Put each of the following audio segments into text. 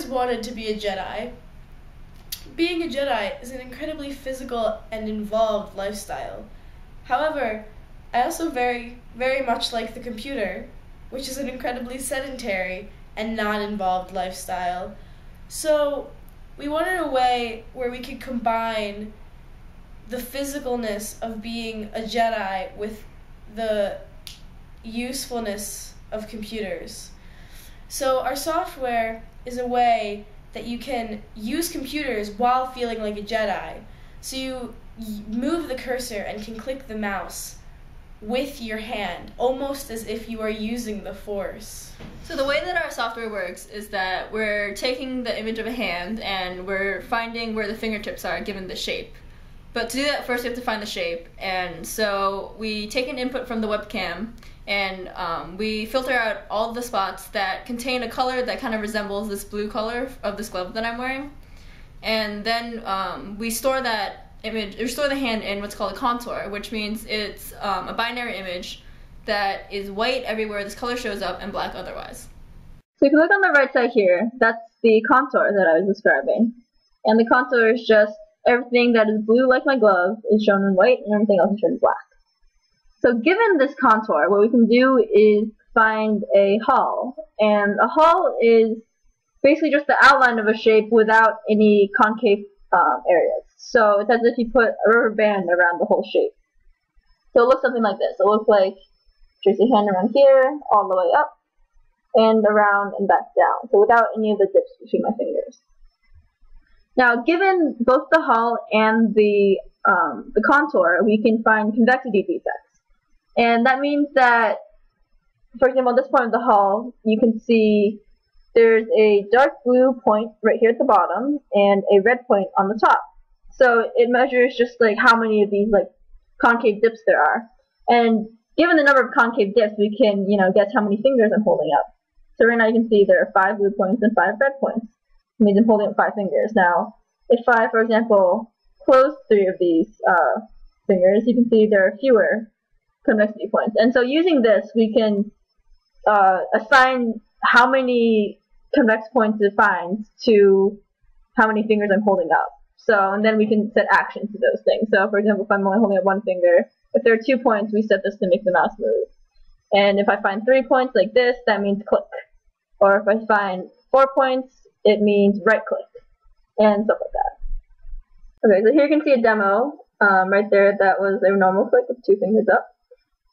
Wanted to be a Jedi. Being a Jedi is an incredibly physical and involved lifestyle. However, I also very much like the computer, which is an incredibly sedentary and non-involved lifestyle. So we wanted a way where we could combine the physicalness of being a Jedi with the usefulness of computers. So our software is a way that you can use computers while feeling like a Jedi. So you move the cursor and can click the mouse with your hand, almost as if you are using the Force. So the way that our software works is that we're taking the image of a hand and we're finding where the fingertips are given the shape. But to do that, first we have to find the shape. And so we take an input from the webcam and we filter out all of the spots that contain a color that kind of resembles this blue color of this glove that I'm wearing. And then we store that image, or store the hand in what's called a contour, which means it's a binary image that is white everywhere this color shows up and black otherwise. So if you look on the right side here, that's the contour that I was describing. And the contour is just everything that is blue like my glove is shown in white and everything else is shown in black. So given this contour, what we can do is find a hull. And a hull is basically just the outline of a shape without any concave areas. So it's as if you put a rubber band around the whole shape. So it looks something like this. It looks like trace your hand around here, all the way up, and around and back down. So without any of the dips between my fingers. Now, given both the hull and the contour, we can find convexity defects. And that means that, for example, at this point of the hull, you can see there's a dark blue point right here at the bottom and a red point on the top. So it measures just like how many of these like concave dips there are. And given the number of concave dips, we can, guess how many fingers I'm holding up. So right now you can see there are 5 blue points and 5 red points. It means I'm holding up 5 fingers. Now, if I, for example, close 3 of these fingers, you can see there are fewer convexity points. And so using this, we can assign how many convex points it finds to how many fingers I'm holding up. So, and then we can set actions to those things. So, for example, if I'm only holding up 1 finger, if there are 2 points, we set this to make the mouse move. And if I find 3 points like this, that means click. Or if I find 4 points, it means right click, and stuff like that. Okay, so here you can see a demo right there. That was a normal click with 2 fingers up.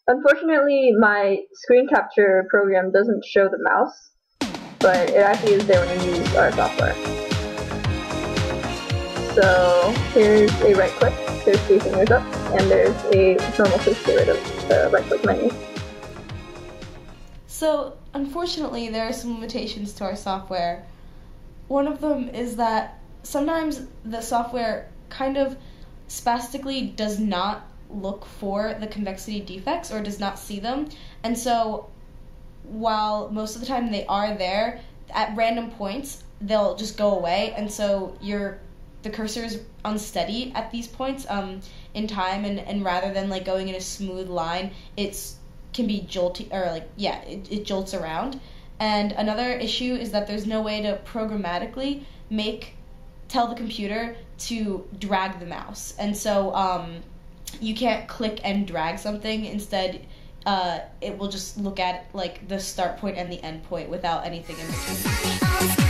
Unfortunately, my screen capture program doesn't show the mouse, but it actually is there when you use our software. So here's a right click, there's 3 fingers up, and there's a normal click to get rid of the right click menu. So unfortunately, there are some limitations to our software. One of them is that sometimes the software kind of spastically does not look for the convexity defects or does not see them, and so while most of the time they are there, at random points they'll just go away, and so the cursor is unsteady at these points in time, and rather than like going in a smooth line, it can be jolty, or it jolts around. And another issue is that there's no way to programmatically tell the computer to drag the mouse, and so you can't click and drag something. Instead, it will just look at like the start point and the end point without anything in between.